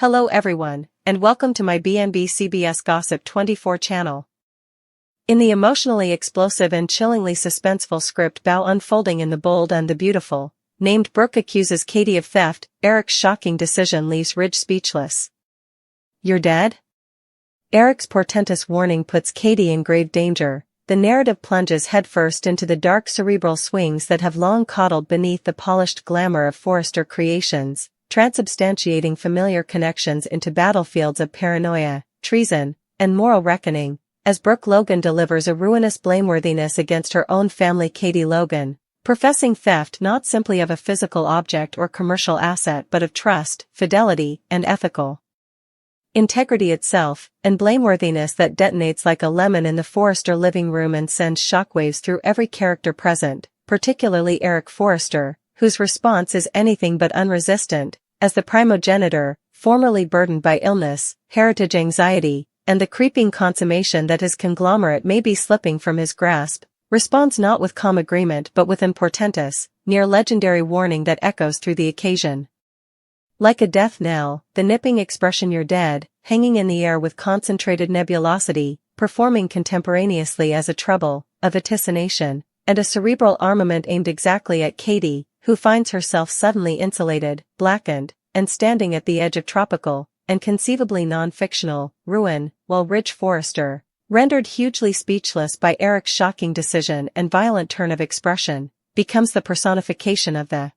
Hello everyone, and welcome to my BNB CBS Gossip 24 channel. In the emotionally explosive and chillingly suspenseful script Bow unfolding in The Bold and the Beautiful, named Brooke accuses Katie of theft, Eric's shocking decision leaves Ridge speechless. You're dead? Eric's portentous warning puts Katie in grave danger. The narrative plunges headfirst into the dark cerebral swings that have long coddled beneath the polished glamour of Forrester creations, transubstantiating familiar connections into battlefields of paranoia, treason, and moral reckoning, as Brooke Logan delivers a ruinous blameworthiness against her own family. Katie Logan, professing theft not simply of a physical object or commercial asset but of trust, fidelity, and ethical integrity itself, and blameworthiness that detonates like a lemon in the Forrester living room and sends shockwaves through every character present, particularly Eric Forrester, whose response is anything but unresistant, as the primogenitor, formerly burdened by illness, heritage anxiety, and the creeping consummation that his conglomerate may be slipping from his grasp, responds not with calm agreement but with an portentous, near-legendary warning that echoes through the occasion. Like a death knell, the nipping expression "you're dead," hanging in the air with concentrated nebulosity, performing contemporaneously as a treble, a vaticination, and a cerebral armament aimed exactly at Katie, who finds herself suddenly insulated, blackened, and standing at the edge of tropical, and conceivably non-fictional, ruin, while Ridge Forrester, rendered hugely speechless by Eric's shocking decision and violent turn of expression, becomes the personification of the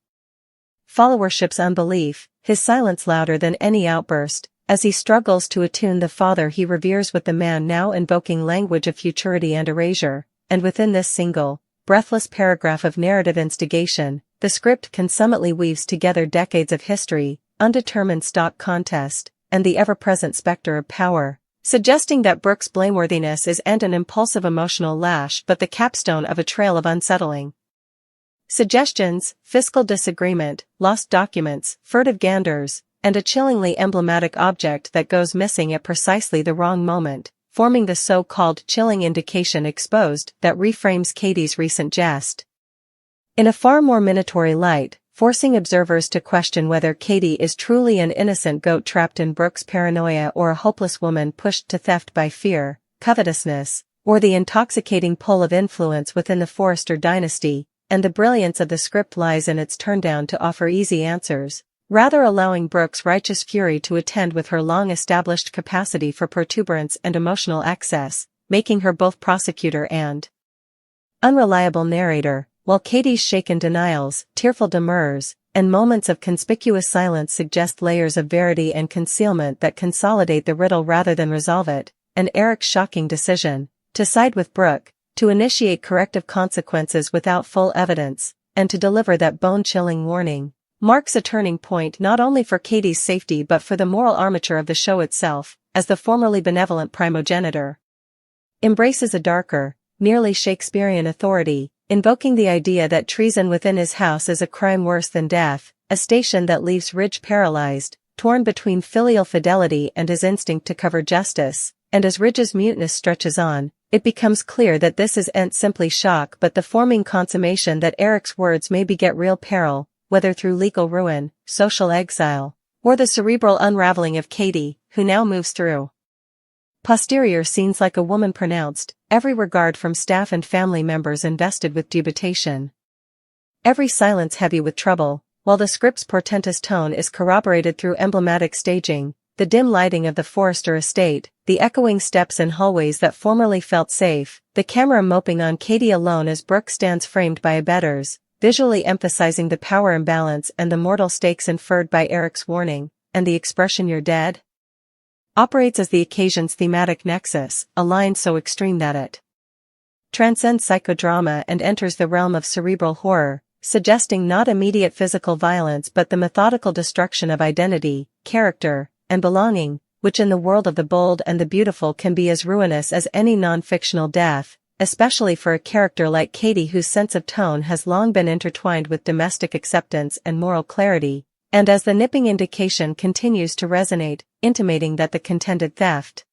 followership's unbelief, his silence louder than any outburst, as he struggles to attune the father he reveres with the man now invoking language of futurity and erasure, and within this single, breathless paragraph of narrative instigation, the script consummately weaves together decades of history, undetermined stock contest, and the ever-present specter of power, suggesting that Brooke's blameworthiness isn't an impulsive emotional lash but the capstone of a trail of unsettling suggestions, fiscal disagreement, lost documents, furtive ganders, and a chillingly emblematic object that goes missing at precisely the wrong moment, forming the so-called chilling indication exposed that reframes Katie's recent jest in a far more minatory light, forcing observers to question whether Katie is truly an innocent goat trapped in Brooke's paranoia or a hopeless woman pushed to theft by fear, covetousness, or the intoxicating pull of influence within the Forrester dynasty. And the brilliance of the script lies in its turndown to offer easy answers, rather allowing Brooke's righteous fury to attend with her long-established capacity for protuberance and emotional excess, making her both prosecutor and unreliable narrator, while Katie's shaken denials, tearful demurs, and moments of conspicuous silence suggest layers of verity and concealment that consolidate the riddle rather than resolve it, and Eric's shocking decision to side with Brooke, to initiate corrective consequences without full evidence, and to deliver that bone-chilling warning, marks a turning point not only for Katie's safety but for the moral armature of the show itself, as the formerly benevolent primogenitor embraces a darker, nearly Shakespearean authority, invoking the idea that treason within his house is a crime worse than death, a station that leaves Ridge paralyzed, torn between filial fidelity and his instinct to cover justice, and as Ridge's muteness stretches on, it becomes clear that this isn't simply shock but the forming consummation that Eric's words may beget real peril, whether through legal ruin, social exile, or the cerebral unraveling of Katie, who now moves through posterior scenes like a woman pronounced, every regard from staff and family members invested with dubitation, every silence heavy with trouble, while the script's portentous tone is corroborated through emblematic staging, the dim lighting of the Forrester estate, the echoing steps in hallways that formerly felt safe, the camera moping on Katie alone as Brooke stands framed by abettors, visually emphasizing the power imbalance and the mortal stakes inferred by Eric's warning, and the expression "you're dead" operates as the occasion's thematic nexus, a line so extreme that it transcends psychodrama and enters the realm of cerebral horror, suggesting not immediate physical violence but the methodical destruction of identity, character, and belonging, which in the world of the bold and the beautiful can be as ruinous as any non-fictional death, especially for a character like Katie whose sense of tone has long been intertwined with domestic acceptance and moral clarity, and as the nipping indication continues to resonate, intimating that the contended theft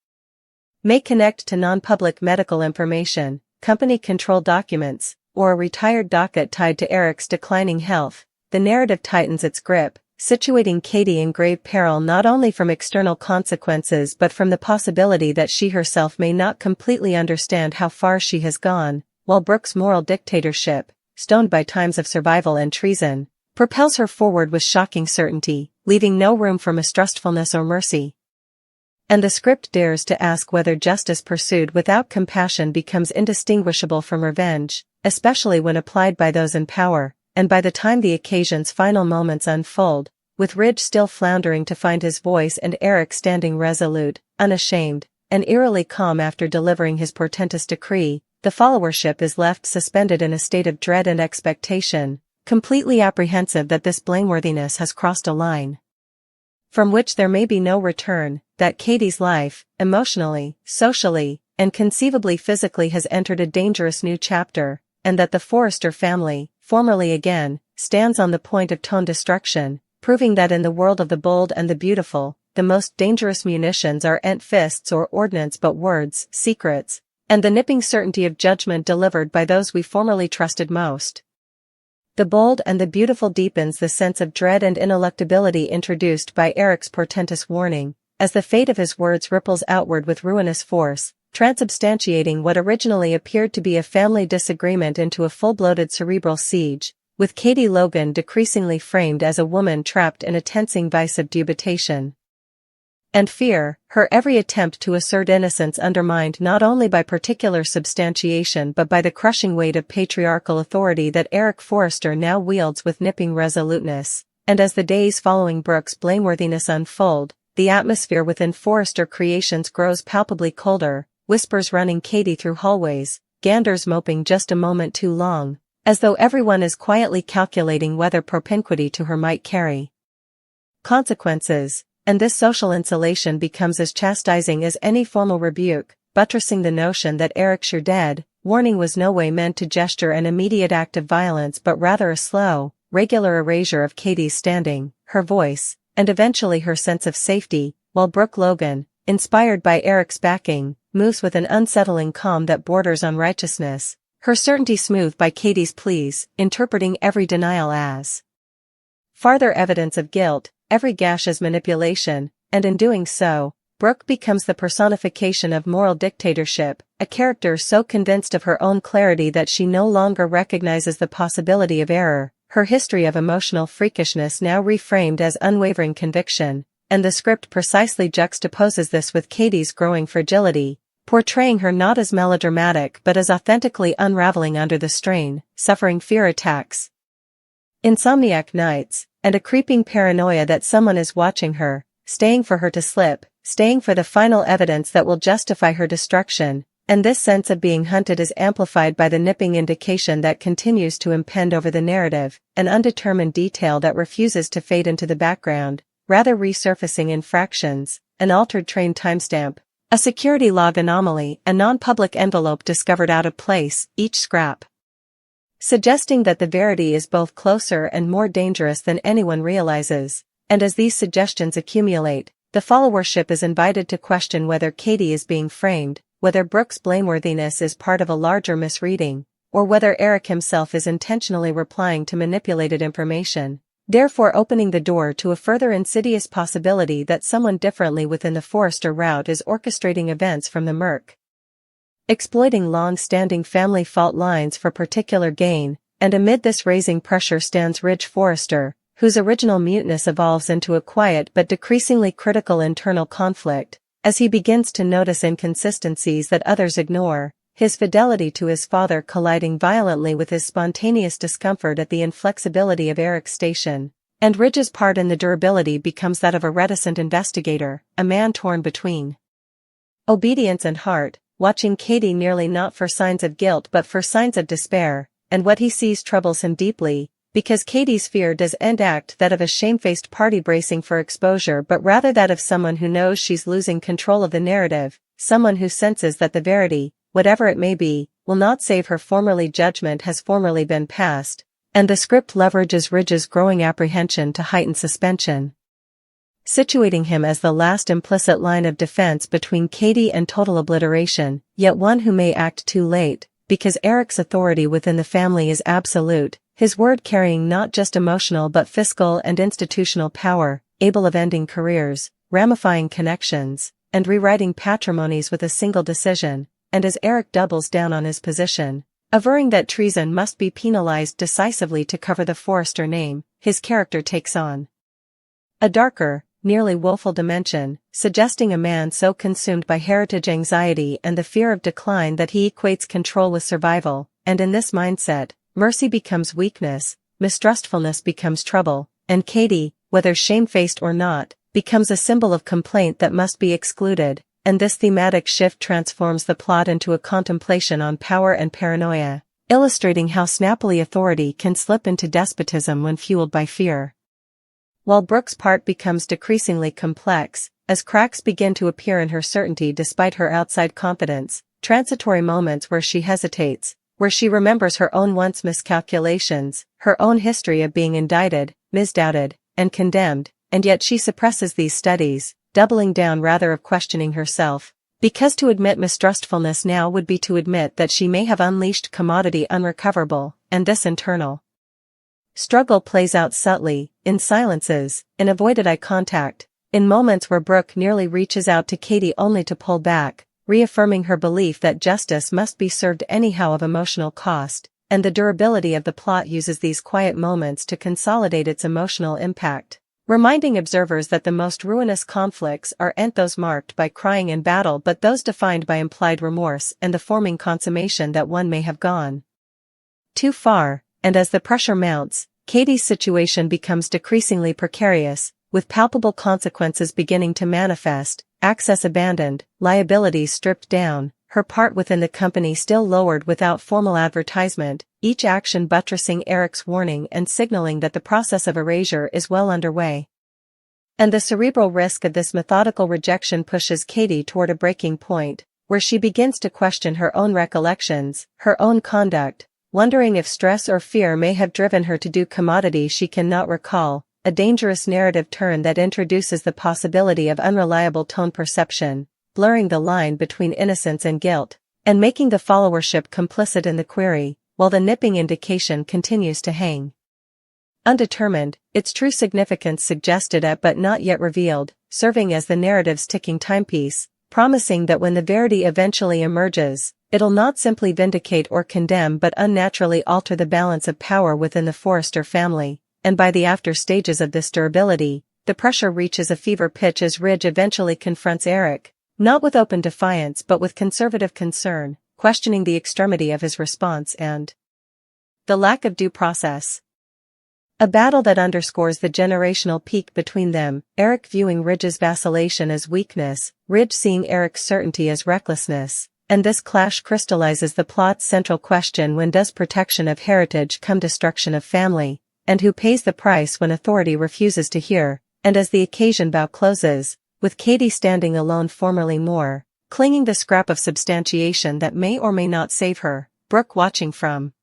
may connect to non-public medical information, company-controlled documents, or a retired docket tied to Eric's declining health, the narrative tightens its grip, situating Katie in grave peril not only from external consequences but from the possibility that she herself may not completely understand how far she has gone, while Brooke's moral dictatorship, stoned by times of survival and treason, propels her forward with shocking certainty, leaving no room for mistrustfulness or mercy. And the script dares to ask whether justice pursued without compassion becomes indistinguishable from revenge, especially when applied by those in power, and by the time the occasion's final moments unfold, with Ridge still floundering to find his voice and Eric standing resolute, unashamed, and eerily calm after delivering his portentous decree, the followership is left suspended in a state of dread and expectation, completely apprehensive that this blameworthiness has crossed a line from which there may be no return, that Katie's life, emotionally, socially, and conceivably physically has entered a dangerous new chapter, and that the Forrester family, formerly again, stands on the point of total destruction, proving that in the world of the bold and the beautiful, the most dangerous munitions aren't fists or ordnance but words, secrets, and the nipping certainty of judgment delivered by those we formerly trusted most. The bold and the beautiful deepens the sense of dread and ineluctability introduced by Eric's portentous warning, as the fate of his words ripples outward with ruinous force, transubstantiating what originally appeared to be a family disagreement into a full-bloated cerebral siege, with Katie Logan decreasingly framed as a woman trapped in a tensing vice of dubitation and fear, her every attempt to assert innocence undermined not only by particular substantiation but by the crushing weight of patriarchal authority that Eric Forrester now wields with nipping resoluteness, and as the days following Brooke's blameworthiness unfold, the atmosphere within Forrester Creations grows palpably colder, whispers running Katie through hallways, ganders moping just a moment too long, as though everyone is quietly calculating whether propinquity to her might carry consequences. And this social insulation becomes as chastising as any formal rebuke, buttressing the notion that Eric's "you're dead" warning was no way meant to gesture an immediate act of violence but rather a slow, regular erasure of Katie's standing, her voice, and eventually her sense of safety, while Brooke Logan, inspired by Eric's backing, moves with an unsettling calm that borders on righteousness, her certainty smoothed by Katie's pleas, interpreting every denial as farther evidence of guilt, every gash as manipulation, and in doing so, Brooke becomes the personification of moral dictatorship, a character so convinced of her own clarity that she no longer recognizes the possibility of error, her history of emotional freakishness now reframed as unwavering conviction, and the script precisely juxtaposes this with Katie's growing fragility, portraying her not as melodramatic but as authentically unraveling under the strain, suffering fear attacks, insomniac nights, and a creeping paranoia that someone is watching her, staying for her to slip, staying for the final evidence that will justify her destruction, and this sense of being hunted is amplified by the nipping indication that continues to impend over the narrative, an undetermined detail that refuses to fade into the background, rather resurfacing in fractions, an altered train timestamp, a security log anomaly, a non-public envelope discovered out of place, each scrap suggesting that the verity is both closer and more dangerous than anyone realizes, and as these suggestions accumulate, the followership is invited to question whether Katie is being framed, whether Brooke's blameworthiness is part of a larger misreading, or whether Eric himself is intentionally replying to manipulated information, therefore opening the door to a further insidious possibility that someone differently within the Forrester route is orchestrating events from the murk, exploiting long-standing family fault lines for particular gain, and amid this raising pressure stands Ridge Forrester, whose original muteness evolves into a quiet but decreasingly critical internal conflict, as he begins to notice inconsistencies that others ignore, his fidelity to his father colliding violently with his spontaneous discomfort at the inflexibility of Eric's station, and Ridge's part in the durability becomes that of a reticent investigator, a man torn between obedience and heart, watching Katie nearly not for signs of guilt but for signs of despair, and what he sees troubles him deeply, because Katie's fear doesn't act that of a shamefaced party bracing for exposure but rather that of someone who knows she's losing control of the narrative, someone who senses that the verity, whatever it may be, will not save her. Formerly judgment has formerly been passed, and the script leverages Ridge's growing apprehension to heighten suspension, situating him as the last implicit line of defense between Katie and total obliteration, yet one who may act too late, because Eric's authority within the family is absolute, his word carrying not just emotional but fiscal and institutional power, able of ending careers, ramifying connections, and rewriting patrimonies with a single decision. And as Eric doubles down on his position, averring that treason must be penalized decisively to cover the Forrester name, his character takes on a darker, nearly woeful dimension, suggesting a man so consumed by heritage anxiety and the fear of decline that he equates control with survival, and in this mindset, mercy becomes weakness, mistrustfulness becomes trouble, and Katie, whether shamefaced or not, becomes a symbol of complaint that must be excluded, and this thematic shift transforms the plot into a contemplation on power and paranoia, illustrating how snappily authority can slip into despotism when fueled by fear. While Brooke's part becomes decreasingly complex, as cracks begin to appear in her certainty despite her outside confidence, transitory moments where she hesitates, where she remembers her own once miscalculations, her own history of being indicted, misdoubted, and condemned, and yet she suppresses these studies, doubling down rather of questioning herself, because to admit mistrustfulness now would be to admit that she may have unleashed commodity unrecoverable, and this internal struggle plays out subtly, in silences, in avoided eye contact, in moments where Brooke nearly reaches out to Katie only to pull back, reaffirming her belief that justice must be served anyhow of emotional cost, and the durability of the plot uses these quiet moments to consolidate its emotional impact, reminding observers that the most ruinous conflicts aren't those marked by crying in battle but those defined by implied remorse and the forming consummation that one may have gone too far. And as the pressure mounts, Katie's situation becomes decreasingly precarious, with palpable consequences beginning to manifest, access abandoned, liabilities stripped down, her part within the company still lowered without formal advertisement, each action buttressing Eric's warning and signaling that the process of erasure is well underway. And the cerebral risk of this methodical rejection pushes Katie toward a breaking point, where she begins to question her own recollections, her own conduct, wondering if stress or fear may have driven her to do commodity she cannot recall, a dangerous narrative turn that introduces the possibility of unreliable tone perception, blurring the line between innocence and guilt, and making the followership complicit in the query, while the nipping indication continues to hang undetermined, its true significance suggested at but not yet revealed, serving as the narrative's ticking timepiece, promising that when the verity eventually emerges, it'll not simply vindicate or condemn but unnaturally alter the balance of power within the Forrester family, and by the after stages of this durability, the pressure reaches a fever pitch as Ridge eventually confronts Eric, not with open defiance but with conservative concern, questioning the extremity of his response and the lack of due process. A battle that underscores the generational peak between them, Eric viewing Ridge's vacillation as weakness, Ridge seeing Eric's certainty as recklessness. And this clash crystallizes the plot's central question: when does protection of heritage come destruction of family, and who pays the price when authority refuses to hear? And as the occasion bow closes, with Katie standing alone formerly more, clinging the scrap of substantiation that may or may not save her, Brooke watching from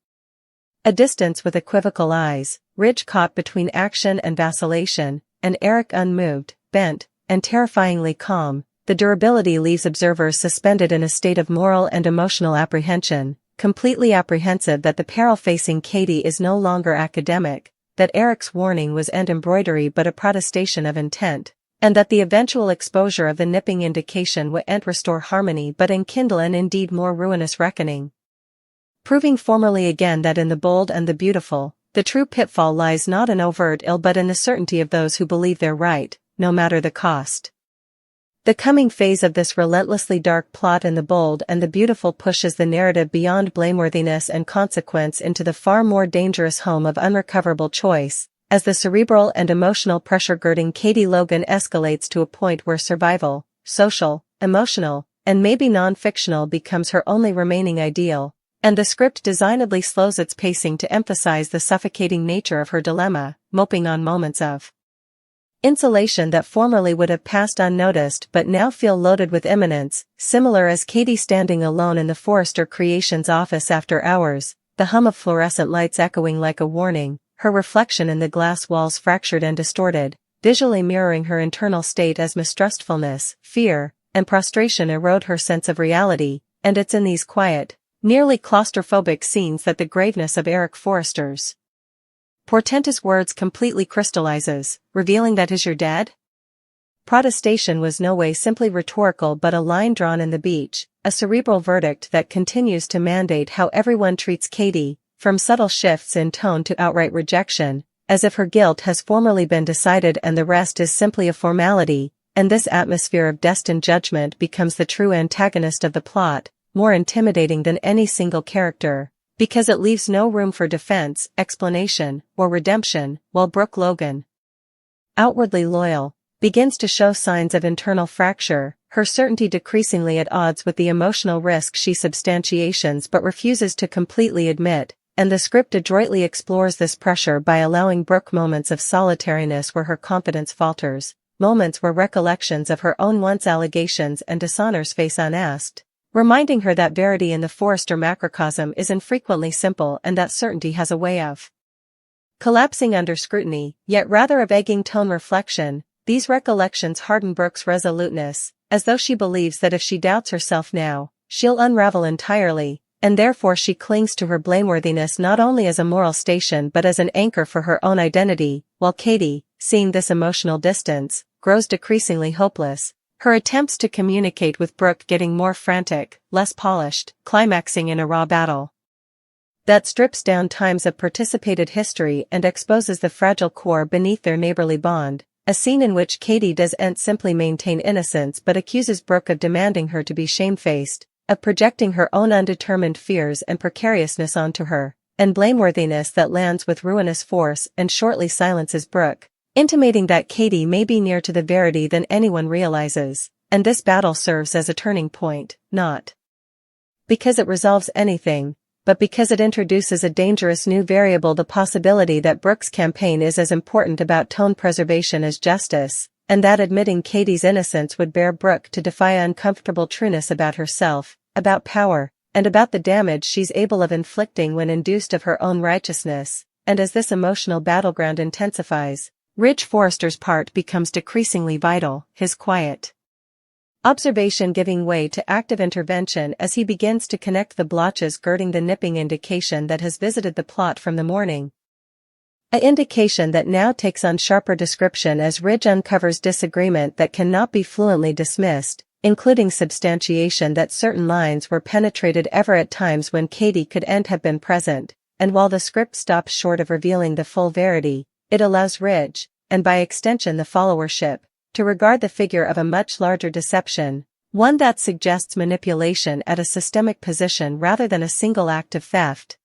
a distance with equivocal eyes, Ridge caught between action and vacillation, and Eric unmoved, bent, and terrifyingly calm, the durability leaves observers suspended in a state of moral and emotional apprehension, completely apprehensive that the peril facing Katie is no longer academic, that Eric's warning was end embroidery but a protestation of intent, and that the eventual exposure of the nipping indication won't restore harmony but enkindle an indeed more ruinous reckoning. Proving formally again that in the bold and the beautiful, the true pitfall lies not in overt ill but in the certainty of those who believe they're right, no matter the cost. The coming phase of this relentlessly dark plot in the bold and the beautiful pushes the narrative beyond blameworthiness and consequence into the far more dangerous home of unrecoverable choice, as the cerebral and emotional pressure girding Katie Logan escalates to a point where survival, social, emotional, and maybe non-fictional becomes her only remaining ideal, and the script designedly slows its pacing to emphasize the suffocating nature of her dilemma, moping on moments of insulation that formerly would have passed unnoticed but now feel loaded with imminence, similar as Katie standing alone in the Forrester Creations office after hours, the hum of fluorescent lights echoing like a warning, her reflection in the glass walls fractured and distorted, visually mirroring her internal state as mistrustfulness, fear, and prostration erode her sense of reality, and it's in these quiet, nearly claustrophobic scenes that the graveness of Eric Forrester's Portentous words completely crystallizes, revealing that is you're dead? Protestation was no way simply rhetorical but a line drawn in the beach, a cerebral verdict that continues to mandate how everyone treats Katie, from subtle shifts in tone to outright rejection, as if her guilt has formally been decided and the rest is simply a formality, and this atmosphere of destined judgment becomes the true antagonist of the plot, more intimidating than any single character, because it leaves no room for defense, explanation, or redemption, while Brooke Logan, outwardly loyal, begins to show signs of internal fracture, her certainty decreasingly at odds with the emotional risk she substantiates but refuses to completely admit, and the script adroitly explores this pressure by allowing Brooke moments of solitariness where her confidence falters, moments where recollections of her own once allegations and dishonors face unasked, reminding her that verity in the Forrester macrocosm is infrequently simple and that certainty has a way of collapsing under scrutiny, yet rather of egging tone reflection. These recollections harden Brooke's resoluteness, as though she believes that if she doubts herself now, she'll unravel entirely, and therefore she clings to her blameworthiness not only as a moral station but as an anchor for her own identity, while Katie, seeing this emotional distance, grows decreasingly hopeless, her attempts to communicate with Brooke getting more frantic, less polished, climaxing in a raw battle that strips down times of participated history and exposes the fragile core beneath their neighborly bond. A scene in which Katie doesn't simply maintain innocence but accuses Brooke of demanding her to be shamefaced, of projecting her own undetermined fears and precariousness onto her, and blameworthiness that lands with ruinous force and shortly silences Brooke, intimating that Katie may be nearer to the verity than anyone realizes, and this battle serves as a turning point, not because it resolves anything, but because it introduces a dangerous new variable, the possibility that Brooke's campaign is as important about tone preservation as justice, and that admitting Katie's innocence would bear Brooke to defy uncomfortable trueness about herself, about power, and about the damage she's able of inflicting when induced of her own righteousness, and as this emotional battleground intensifies, Ridge Forrester's part becomes decreasingly vital, his quiet observation giving way to active intervention as he begins to connect the blotches girding the nipping indication that has visited the plot from the morning. An indication that now takes on sharper description as Ridge uncovers disagreement that cannot be fluently dismissed, including substantiation that certain lines were penetrated ever at times when Katie could and have been present, and while the script stops short of revealing the full verity, it allows Ridge, and by extension the followership, to regard the figure of a much larger deception, one that suggests manipulation at a systemic position rather than a single act of theft.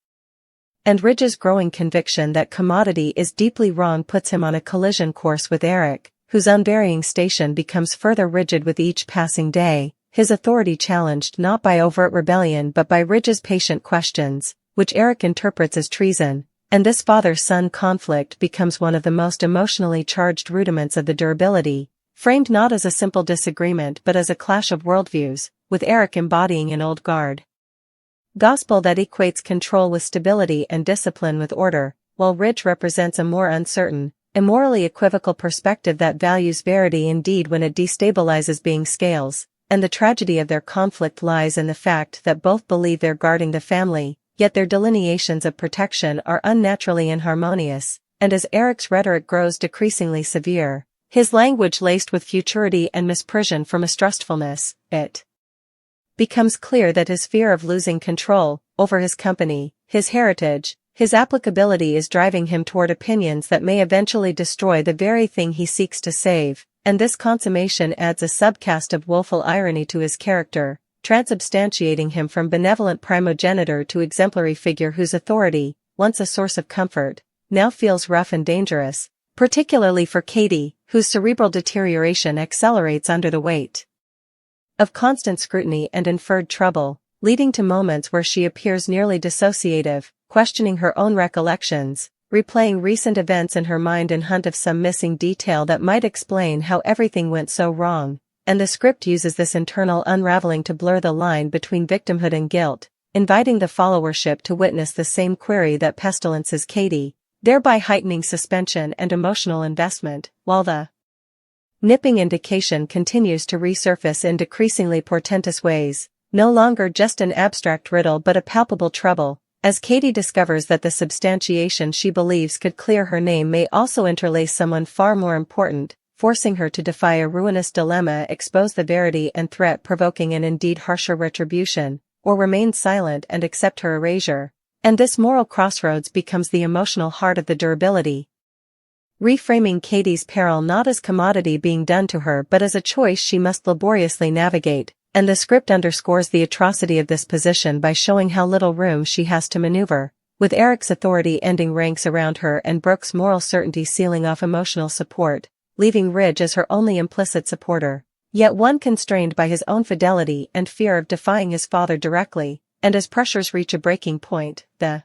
And Ridge's growing conviction that commodity is deeply wrong puts him on a collision course with Eric, whose unvarying station becomes further rigid with each passing day, his authority challenged not by overt rebellion but by Ridge's patient questions, which Eric interprets as treason, and this father-son conflict becomes one of the most emotionally charged rudiments of the durability, framed not as a simple disagreement but as a clash of worldviews, with Eric embodying an old guard gospel that equates control with stability and discipline with order, while Ridge represents a more uncertain, immorally equivocal perspective that values verity indeed when it destabilizes being scales, and the tragedy of their conflict lies in the fact that both believe they're guarding the family, yet their delineations of protection are unnaturally inharmonious, and as Eric's rhetoric grows decreasingly severe, his language laced with futurity and misprision for mistrustfulness, it becomes clear that his fear of losing control over his company, his heritage, his applicability is driving him toward opinions that may eventually destroy the very thing he seeks to save, and this consummation adds a subcast of woeful irony to his character, transubstantiating him from benevolent primogenitor to exemplary figure whose authority, once a source of comfort, now feels rough and dangerous, particularly for Katie, whose cerebral deterioration accelerates under the weight of constant scrutiny and inferred trouble, leading to moments where she appears nearly dissociative, questioning her own recollections, replaying recent events in her mind in hunt of some missing detail that might explain how everything went so wrong, and the script uses this internal unraveling to blur the line between victimhood and guilt, inviting the followership to witness the same query that pestilences Katie, thereby heightening suspension and emotional investment, while the nipping indication continues to resurface in decreasingly portentous ways, no longer just an abstract riddle but a palpable trouble, as Katie discovers that the substantiation she believes could clear her name may also interlace someone far more important, forcing her to defy a ruinous dilemma, expose the verity and threat, provoking an indeed harsher retribution, or remain silent and accept her erasure. And this moral crossroads becomes the emotional heart of the durability. Reframing Katie's peril not as commodity being done to her but as a choice she must laboriously navigate, and the script underscores the atrocity of this position by showing how little room she has to maneuver, with Eric's authority ending ranks around her and Brooke's moral certainty sealing off emotional support, leaving Ridge as her only implicit supporter, yet one constrained by his own fidelity and fear of defying his father directly, and as pressures reach a breaking point, the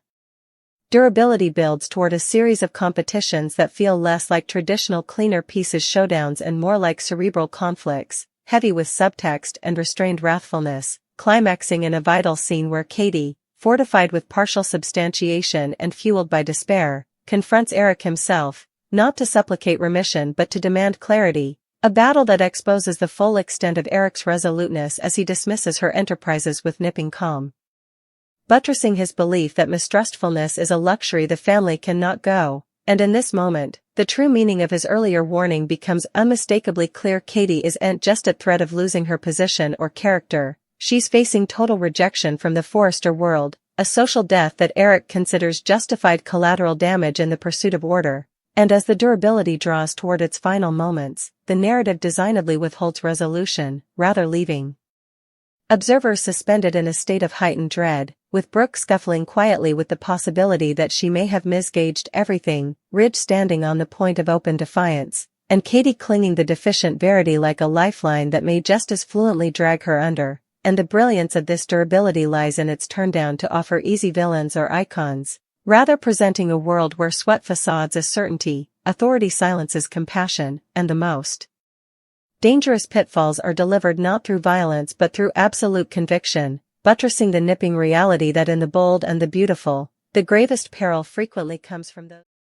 durability builds toward a series of competitions that feel less like traditional cleaner pieces showdowns and more like cerebral conflicts, heavy with subtext and restrained wrathfulness, climaxing in a vital scene where Katie, fortified with partial substantiation and fueled by despair, confronts Eric himself, not to supplicate remission but to demand clarity, a battle that exposes the full extent of Eric's resoluteness as he dismisses her enterprises with nipping calm, buttressing his belief that mistrustfulness is a luxury the family cannot go, and in this moment, the true meaning of his earlier warning becomes unmistakably clear. Katie isn't just at threat of losing her position or character, she's facing total rejection from the Forrester world, a social death that Eric considers justified collateral damage in the pursuit of order, and as the durability draws toward its final moments, the narrative designedly withholds resolution, rather leaving observers suspended in a state of heightened dread, with Brooke scuffling quietly with the possibility that she may have misgauged everything, Ridge standing on the point of open defiance, and Katie clinging the deficient verity like a lifeline that may just as fluently drag her under, and the brilliance of this durability lies in its turndown to offer easy villains or icons, rather presenting a world where sweat facades is certainty, authority silences compassion, and the most dangerous pitfalls are delivered not through violence but through absolute conviction, buttressing the nipping reality that in the bold and the beautiful, the gravest peril frequently comes from those